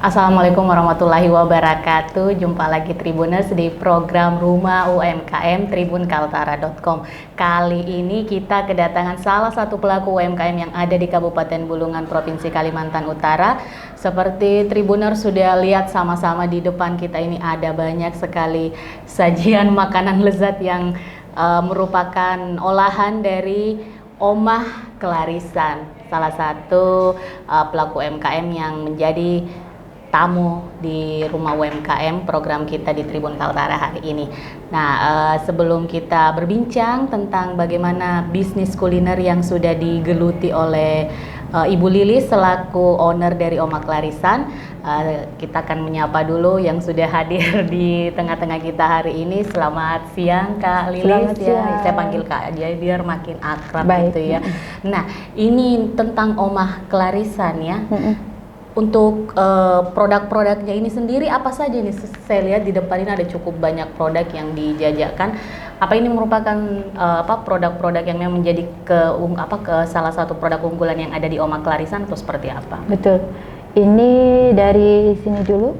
Assalamualaikum warahmatullahi wabarakatuh. Jumpa lagi Tribuners di program Rumah UMKM tribunkaltara.com. Kali ini kita kedatangan salah satu pelaku UMKM yang ada di Kabupaten Bulungan, Provinsi Kalimantan Utara. Seperti Tribuners sudah lihat sama-sama di depan kita ini ada banyak sekali sajian makanan lezat yang merupakan olahan dari Omah Klarisan, salah satu pelaku UMKM yang menjadi tamu di Rumah UMKM program kita di Tribun Kaltara hari ini. Nah, sebelum kita berbincang tentang bagaimana bisnis kuliner yang sudah digeluti oleh Ibu Lilis selaku owner dari Omah Klarisan, kita akan menyapa dulu yang sudah hadir di tengah-tengah kita hari ini. Selamat siang Kak Lilis. Ya, saya panggil Kak aja biar makin akrab. Baik. Gitu ya. Nah, ini tentang Omah Klarisan ya. Untuk produk-produknya ini sendiri apa saja nih? Saya lihat di depan ini ada cukup banyak produk yang dijajakan. Apa ini merupakan produk-produk yang memang menjadi ke salah satu produk unggulan yang ada di Omah Klarisan atau seperti apa? Betul. Ini dari sini dulu.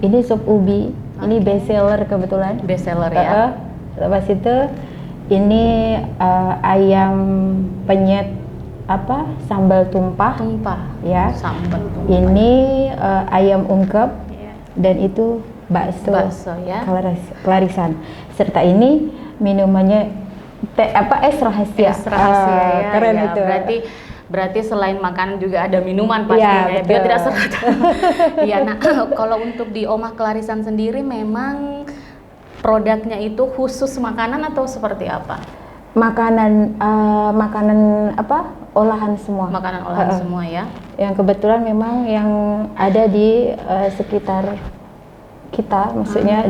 Ini sop ubi. Ini best seller kebetulan. Best seller ya. Lepas itu ini ayam penyet sambal tumpah ya. Sambal tumpah. Ini ayam ungkep dan itu bakso ya. Klarisan. Serta ini minumannya es rahasia. Ya. Keren ya. Itu. Berarti selain makanan juga ada minuman pastinya ya, biar tidak seret. Iya. Nah, kalau untuk di Omah Klarisan sendiri memang produknya itu khusus makanan atau seperti apa? Makanan olahan semua. Makanan olahan semua ya. Yang kebetulan memang yang ada di sekitar kita, maksudnya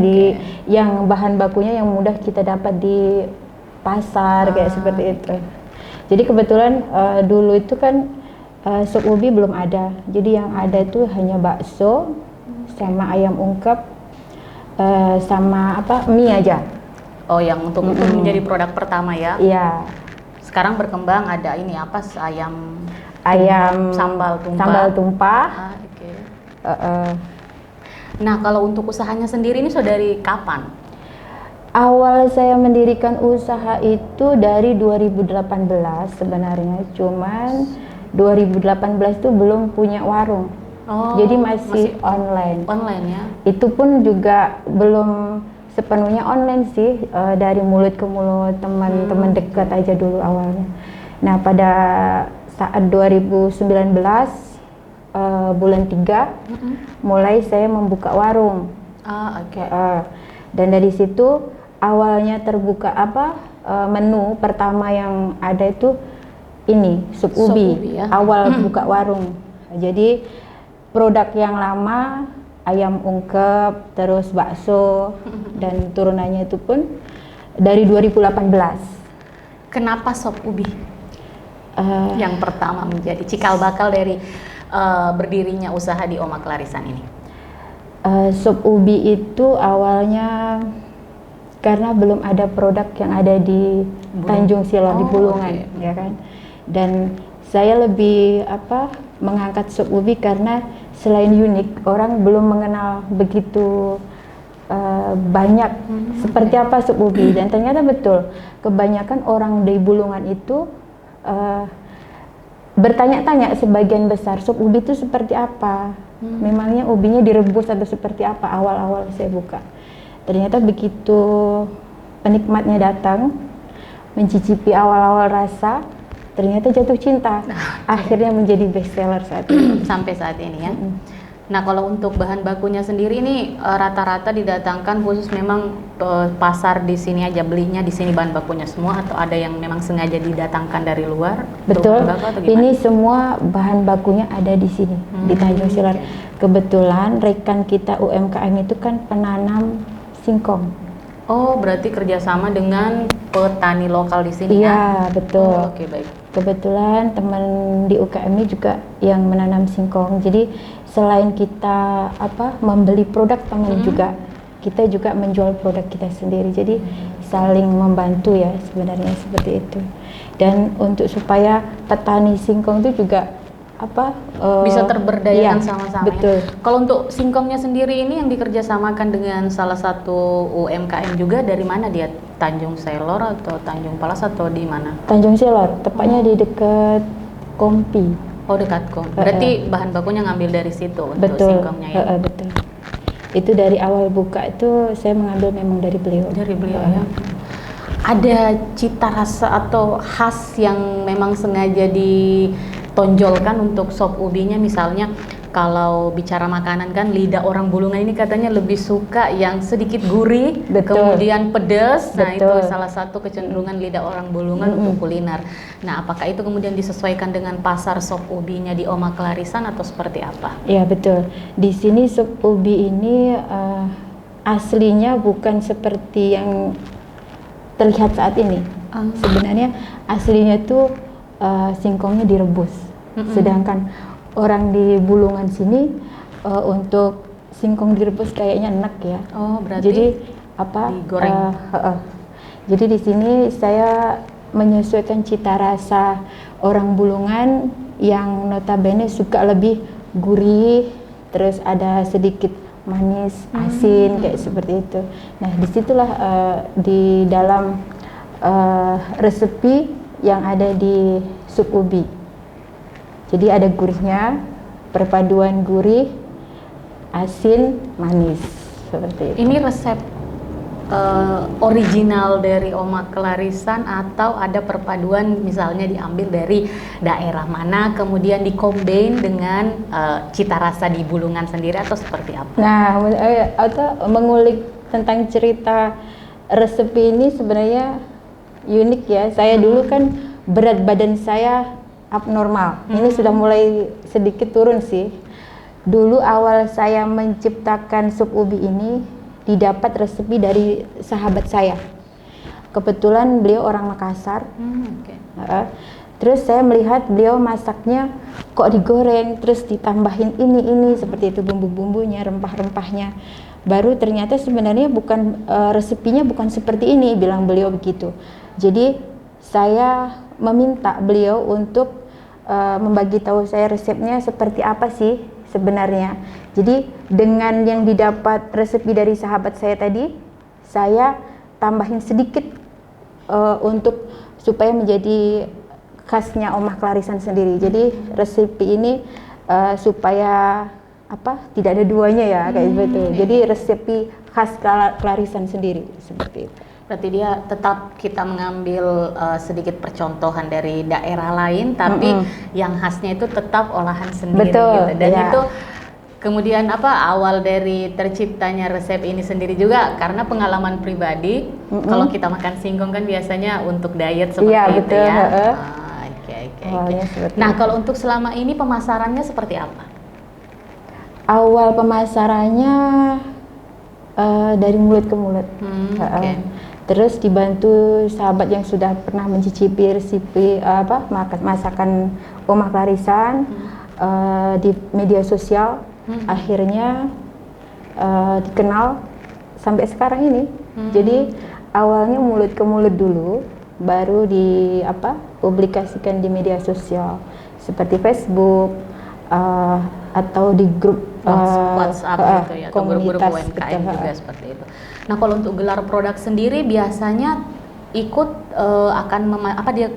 yang bahan bakunya yang mudah kita dapat di pasar kayak seperti itu. Jadi kebetulan dulu itu kan sop ubi belum ada. Jadi yang ada itu hanya bakso sama ayam ungkep sama mie aja. Oh, yang untuk menjadi produk pertama ya? Iya. Sekarang berkembang ada ini ayam sambal tumpah. Nah, kalau untuk usahanya sendiri ini sudah dari kapan? Awal saya mendirikan usaha itu dari 2018 sebenarnya, cuman 2018 itu belum punya warung. Jadi masih online. Online ya? Itu pun juga belum sepenuhnya online sih, dari mulut ke mulut, teman-teman dekat aja dulu awalnya. Nah, pada saat 2019 bulan 3 mulai saya membuka warung. Dan dari situ awalnya terbuka menu pertama yang ada itu ini sup ubi ya? Awal buka warung. Jadi produk yang lama ayam ungkep, terus bakso, dan turunannya itu pun dari 2018. Kenapa sop ubi? Yang pertama menjadi cikal bakal dari berdirinya usaha di Omah Klarisan ini. Sop ubi itu awalnya karena belum ada produk yang ada di Tanjung Silor di Bulungan, ya kan. Dan saya lebih mengangkat sop ubi karena selain unik, orang belum mengenal begitu banyak seperti apa sop ubi. Dan ternyata betul, kebanyakan orang di Bulungan itu bertanya-tanya sebagian besar sop ubi itu seperti apa. Memangnya ubinya direbus atau seperti apa awal-awal saya buka. Ternyata begitu penikmatnya datang, mencicipi awal-awal rasa, ternyata jatuh cinta. Akhirnya menjadi best seller saat ini. Sampai saat ini ya. Nah, kalau untuk bahan bakunya sendiri ini rata-rata didatangkan khusus memang pasar di sini aja, belinya di sini bahan bakunya semua, atau ada yang memang sengaja didatangkan dari luar? Betul. Ini semua bahan bakunya ada di sini di Tanjung Silor. Kebetulan rekan kita UMKM itu kan penanam singkong. Oh, berarti kerjasama dengan petani lokal di sini ya? Iya, betul. Oke, baik. Kebetulan teman di UKM ini juga yang menanam singkong. Jadi selain kita membeli produk teman juga, kita juga menjual produk kita sendiri. Jadi saling membantu ya sebenarnya seperti itu. Dan untuk supaya petani singkong itu juga bisa terberdayakan iya, sama-sama. betul. Ya. Kalau untuk singkongnya sendiri ini yang dikerjasamakan dengan salah satu UMKM juga, dari mana dia? Tanjung Selor atau Tanjung Palas atau di mana? Tanjung Selor, tepatnya di dekat Kompi. Oh, dekat Kom. Berarti bahan bakunya ngambil dari situ untuk Betul. singkongnya ya? Betul. Itu dari awal buka itu saya mengambil memang dari beliau. Dari beliau ya. Ada cita rasa atau khas yang memang sengaja ditonjolkan untuk sop ubinya, misalnya kalau bicara makanan kan lidah orang Bulungan ini katanya lebih suka yang sedikit gurih, Betul. kemudian pedas. Nah, Betul. itu salah satu kecenderungan lidah orang Bulungan untuk kuliner. Nah, apakah itu kemudian disesuaikan dengan pasar sop ubinya di Oma Klarisan atau seperti apa? Iya, betul. Di sini sop ubi ini aslinya bukan seperti yang terlihat saat ini. Sebenarnya aslinya tuh singkongnya direbus. Sedangkan orang di Bulungan sini untuk singkong direbus kayaknya enak ya. Oh, berarti jadi digoreng. Jadi di sini saya menyesuaikan cita rasa orang Bulungan yang notabene suka lebih gurih, terus ada sedikit manis, asin, kayak seperti itu. Nah, disitulah di dalam resepi yang ada di sup ubi. Jadi ada gurihnya, perpaduan gurih, asin, manis, seperti itu. Ini resep original dari Oma Klarisan atau ada perpaduan misalnya diambil dari daerah mana kemudian dikombin dengan cita rasa di Bulungan sendiri atau seperti apa? Nah, atau mengulik tentang cerita resepi ini sebenarnya unik ya. Saya dulu kan berat badan saya abnormal. Ini sudah mulai sedikit turun sih. Dulu awal saya menciptakan sup ubi ini didapat resepi dari sahabat saya. Kebetulan beliau orang Makassar. Terus saya melihat beliau masaknya kok digoreng, terus ditambahin ini seperti itu bumbu-bumbunya, rempah-rempahnya. Baru ternyata sebenarnya bukan resepinya bukan seperti ini, bilang beliau begitu. Jadi saya meminta beliau untuk membagi tahu saya resepnya seperti apa sih sebenarnya. Jadi dengan yang didapat resepi dari sahabat saya tadi, saya tambahin sedikit untuk supaya menjadi khasnya Oma Klarisan sendiri. Jadi resepi ini supaya tidak ada duanya ya, kayak gitu. Jadi resepi khas Klarisan sendiri seperti itu. Berarti dia tetap kita mengambil sedikit percontohan dari daerah lain, tapi yang khasnya itu tetap olahan sendiri. Betul, gitu. Dan ya. itu kemudian awal dari terciptanya resep ini sendiri juga karena pengalaman pribadi. Kalau kita makan singkong kan biasanya untuk diet seperti itu betul, ya. Oke. Nah, kalau untuk selama ini pemasarannya seperti apa? Awal pemasarannya dari mulut ke mulut. Terus dibantu sahabat yang sudah pernah mencicipi resepi masakan Oma Klarisan di media sosial. Akhirnya dikenal sampai sekarang ini. Jadi awalnya mulut ke mulut dulu, baru publikasikan di media sosial seperti Facebook atau di grup WhatsApp gitu ya, atau grup-grup komunitas UMKM juga seperti itu. Nah, kalau untuk gelar produk sendiri biasanya ikut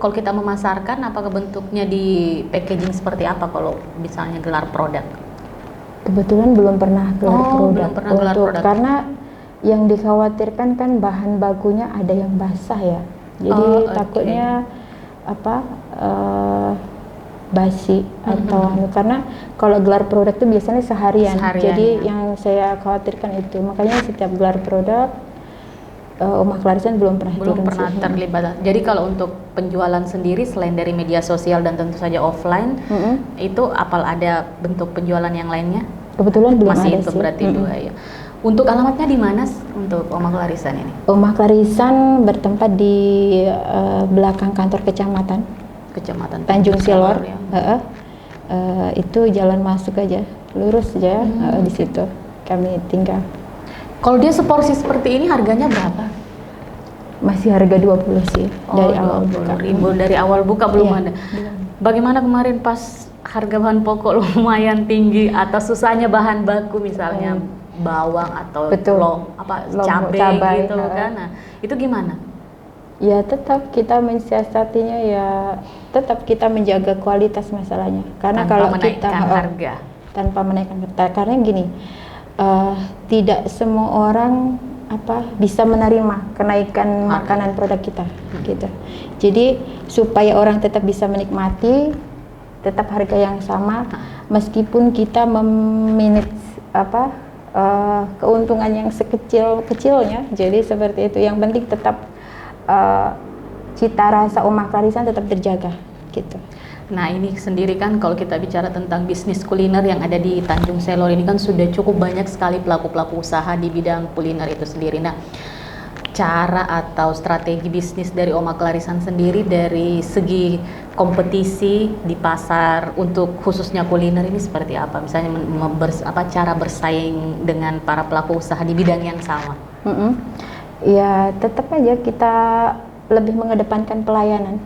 kalau kita memasarkan, apakah bentuknya di packaging seperti apa kalau misalnya gelar produk? Kebetulan belum pernah gelar produk. Belum pernah gelar produk. Karena yang dikhawatirkan kan bahan bakunya ada yang basah ya. Jadi takutnya basi atau karena kalau gelar produk itu biasanya seharian. Jadi yang saya khawatirkan itu. Makanya setiap gelar produk Oma Klarisan belum pernah terlibat. Jadi kalau untuk penjualan sendiri selain dari media sosial dan tentu saja offline, itu ada bentuk penjualan yang lainnya? Kebetulan belum masih ada itu sih. Berarti dua ya. Untuk alamatnya di mana untuk Oma Klarisan ini? Oma Klarisan bertempat di belakang kantor kecamatan Tanjung Selor. Ya. Itu jalan masuk aja, lurus aja di situ kami tinggal. Kalau dia seporsi seperti ini harganya berapa? Masih harga 20 sih dari awal buka. Dari awal buka belum ada. Bagaimana kemarin pas harga bahan pokok lumayan tinggi atau susahnya bahan baku misalnya bawang atau Betul. cabai gitu kan. Nah, itu gimana? Ya tetap kita mensiasatinya, ya tetap kita menjaga kualitas masalahnya. Karena Tanpa kalau menaikkan kita harga. tanpa menaikkan harga, karena gini, tidak semua orang bisa menerima kenaikan makanan produk kita, gitu. Jadi supaya orang tetap bisa menikmati, tetap harga yang sama, meskipun kita memanage keuntungan yang sekecil-kecilnya. Jadi seperti itu. Yang penting tetap cita rasa Oma Klarisan tetap terjaga, gitu. Nah, ini sendiri kan kalau kita bicara tentang bisnis kuliner yang ada di Tanjung Selor ini kan sudah cukup banyak sekali pelaku-pelaku usaha di bidang kuliner itu sendiri. Nah, cara atau strategi bisnis dari Oma Klarisan sendiri dari segi kompetisi di pasar untuk khususnya kuliner ini seperti apa? Misalnya cara bersaing dengan para pelaku usaha di bidang yang sama. Ya tetap aja kita lebih mengedepankan pelayanan.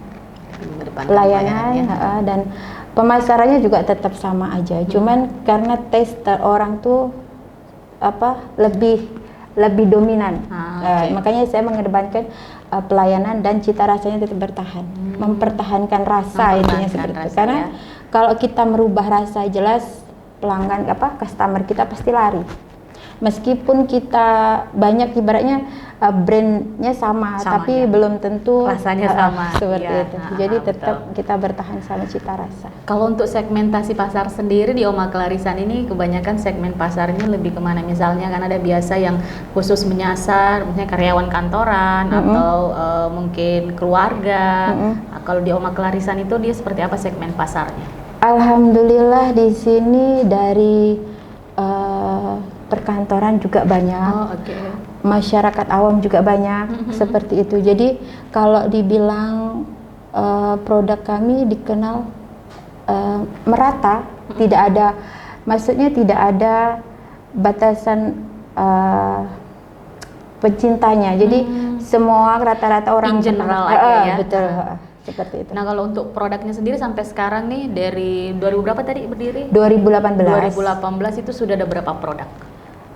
Dan pemasarannya juga tetap sama aja. Cuman karena taste orang tuh lebih dominan. Makanya saya mengedepankan pelayanan dan cita rasanya tetap bertahan. Mempertahankan rasa intinya seperti itu. Karena kalau kita merubah rasa, jelas pelanggan customer kita pasti lari. Meskipun kita banyak ibaratnya brandnya sama tapi belum tentu rasanya sama seperti itu. Jadi tetap kita bertahan sama cita rasa. Kalau untuk segmentasi pasar sendiri di Oma Klarisan ini kebanyakan segmen pasarnya lebih kemana? Misalnya kan ada biasa yang khusus menyasar misalnya karyawan kantoran atau mungkin keluarga. Nah, kalau di Oma Klarisan itu dia seperti apa segmen pasarnya? Alhamdulillah di sini dari perkantoran juga banyak, masyarakat awam juga banyak, seperti itu. Jadi kalau dibilang produk kami dikenal merata, tidak ada, maksudnya tidak ada batasan pecintanya. Jadi semua rata-rata orang in general aja ya. Betul. Seperti itu. Nah, kalau untuk produknya sendiri sampai sekarang nih dari 2000 berapa tadi berdiri? 2018 itu sudah ada berapa produk?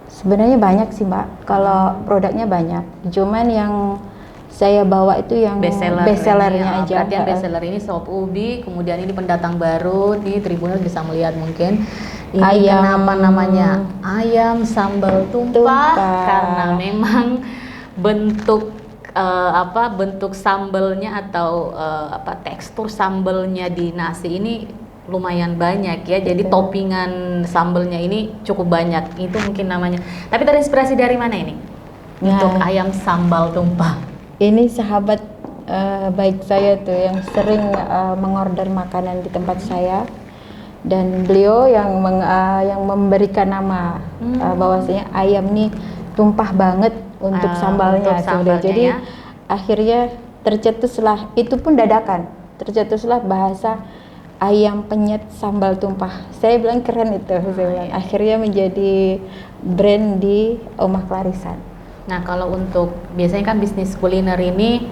Sebenarnya banyak sih Mbak, kalau produknya banyak. Cuman yang saya bawa itu yang bestsellernya aja. Berarti yang bestseller ini sop ubi, kemudian ini pendatang baru, nih Tribuners bisa melihat mungkin. Ini ayam, kenapa namanya ayam sambal tumpah? Karena memang bentuk bentuk sambalnya atau tekstur sambalnya di nasi ini lumayan banyak ya, jadi toppingan sambelnya ini cukup banyak, itu mungkin namanya. Tapi terinspirasi dari mana ini? Untuk ayam sambal tumpah. Ini sahabat baik saya tuh yang sering mengorder makanan di tempat saya, dan beliau yang memberikan nama bahwasanya ayam nih tumpah banget untuk sambalnya. Jadi akhirnya tercetuslah, itu pun dadakan, tercetuslah bahasa ayam penyet sambal tumpah. Saya bilang keren itu. Akhirnya menjadi brand di Oma Klarisan. Nah, kalau untuk biasanya kan bisnis kuliner ini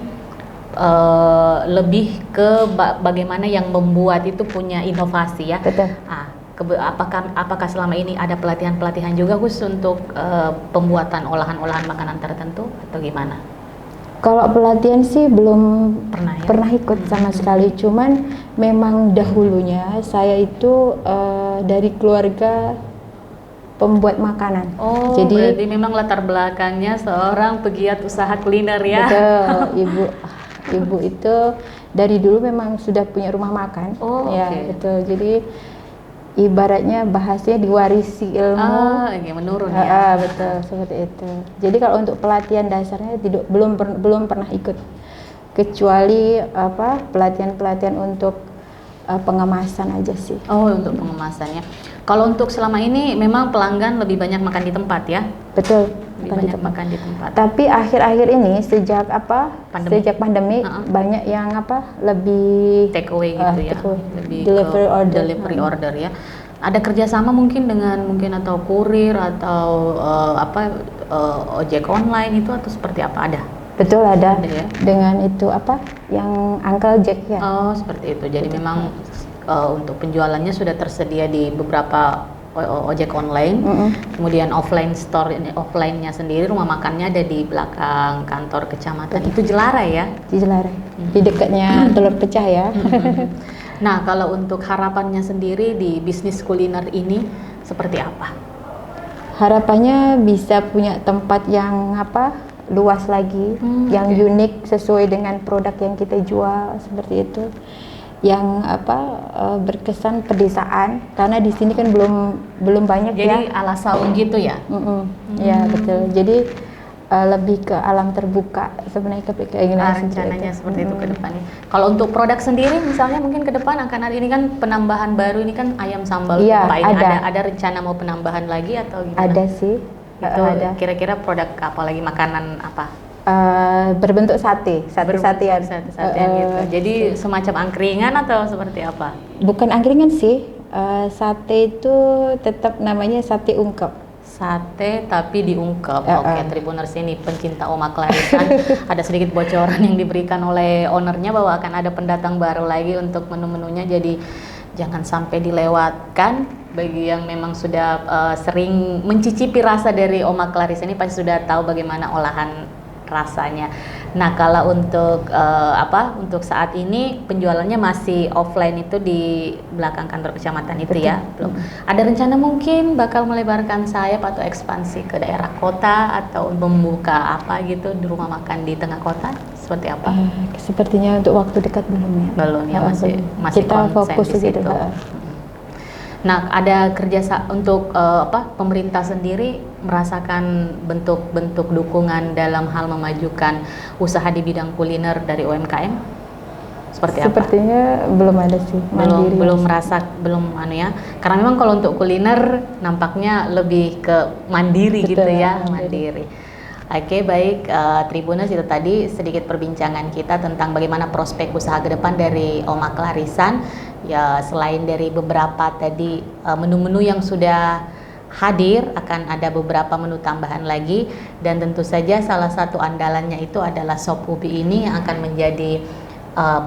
lebih ke bagaimana yang membuat itu punya inovasi ya. Betul. Apakah selama ini ada pelatihan juga khusus untuk pembuatan olahan-olahan makanan tertentu atau gimana? Kalau pelatihan sih belum pernah ikut sama sekali. Cuman memang dahulunya saya itu dari keluarga pembuat makanan. Jadi berarti memang latar belakangnya seorang pegiat usaha kuliner ya. Betul, ibu itu dari dulu memang sudah punya rumah makan. Betul. Jadi ibaratnya bahasnya diwarisi ilmu menurun ya. Betul, seperti itu. Jadi kalau untuk pelatihan dasarnya belum pernah ikut, kecuali pelatihan untuk pengemasan aja sih. Untuk pengemasannya. Kalau untuk selama ini memang pelanggan lebih banyak makan di tempat ya? Betul, lebih banyak makan di tempat. Tapi akhir-akhir ini sejak pandemi banyak yang lebih take away gitu ya. Lebih delivery order ya. Ada kerjasama mungkin dengan atau kurir atau ojek online itu atau seperti apa ada? Betul, ada ya? Dengan itu yang Uncle Jack ya. Seperti itu. Jadi memang untuk penjualannya sudah tersedia di beberapa ojek online, kemudian offline-nya sendiri rumah makannya ada di belakang kantor kecamatan. Itu Jelarai ya? Di Jelarai, di dekatnya Telur Pecah ya. Nah, kalau untuk harapannya sendiri di bisnis kuliner ini seperti apa? Harapannya bisa punya tempat yang luas lagi, yang unik sesuai dengan produk yang kita jual seperti itu. Yang berkesan pedesaan, karena di sini kan belum banyak. Jadi ala saung gitu ya? Ya betul. Jadi lebih ke alam terbuka sebenarnya keinginan rencananya seperti itu ke depannya. Kalau untuk produk sendiri misalnya mungkin ke depan akan ada, ini kan penambahan baru, ini kan ayam sambal tumpah ini ada rencana mau penambahan lagi atau gimana? Ada sih. Itu ada. Kira-kira produk apa lagi, makanan apa? Berbentuk sate satean gitu. Jadi semacam angkringan atau seperti apa? Bukan angkringan sih. Sate itu tetap namanya sate ungkep. Sate tapi diungkep. Oke, Tribuners ini pencinta Oma Clarisan. Ada sedikit bocoran yang diberikan oleh ownernya bahwa akan ada pendatang baru lagi untuk menu-menunya. Jadi jangan sampai dilewatkan. Bagi yang memang sudah sering mencicipi rasa dari Oma Clarisan ini pasti sudah tahu bagaimana olahan rasanya. Nah, kalau untuk untuk saat ini penjualannya masih offline itu di belakang kantor kecamatan itu. Betul. Ya, belum. Ada rencana mungkin bakal melebarkan sayap atau ekspansi ke daerah kota atau membuka apa gitu di rumah makan di tengah kota seperti apa? Sepertinya untuk waktu dekat belum ya. Belum ya, masih kita fokus di situ. Nah, ada kerja untuk pemerintah sendiri merasakan bentuk-bentuk dukungan dalam hal memajukan usaha di bidang kuliner dari UMKM seperti apa? Sepertinya belum ada sih. Karena memang kalau untuk kuliner nampaknya lebih ke mandiri. Betul, gitu ya, mandiri. Oke, baik, Tribuners, itu tadi sedikit perbincangan kita tentang bagaimana prospek usaha ke depan dari Oma Clarisan. Ya, selain dari beberapa tadi menu-menu yang sudah hadir, akan ada beberapa menu tambahan lagi, dan tentu saja salah satu andalannya itu adalah sop ubi ini yang akan menjadi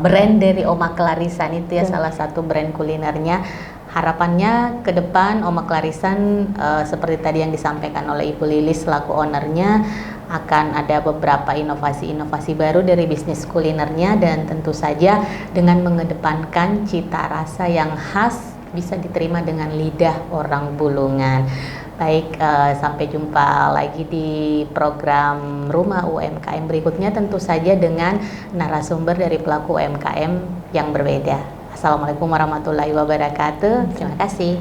brand dari Oma Clarisan itu ya, salah satu brand kulinernya. Harapannya ke depan Oma Clarisan seperti tadi yang disampaikan oleh Ibu Lilis selaku ownernya, akan ada beberapa inovasi-inovasi baru dari bisnis kulinernya, dan tentu saja dengan mengedepankan cita rasa yang khas bisa diterima dengan lidah orang Bulungan. Baik, sampai jumpa lagi di program Rumah UMKM berikutnya, tentu saja dengan narasumber dari pelaku UMKM yang berbeda. Assalamualaikum warahmatullahi wabarakatuh. Terima kasih.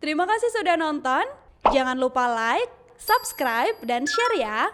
Terima kasih sudah nonton. Jangan lupa like, subscribe, dan share ya.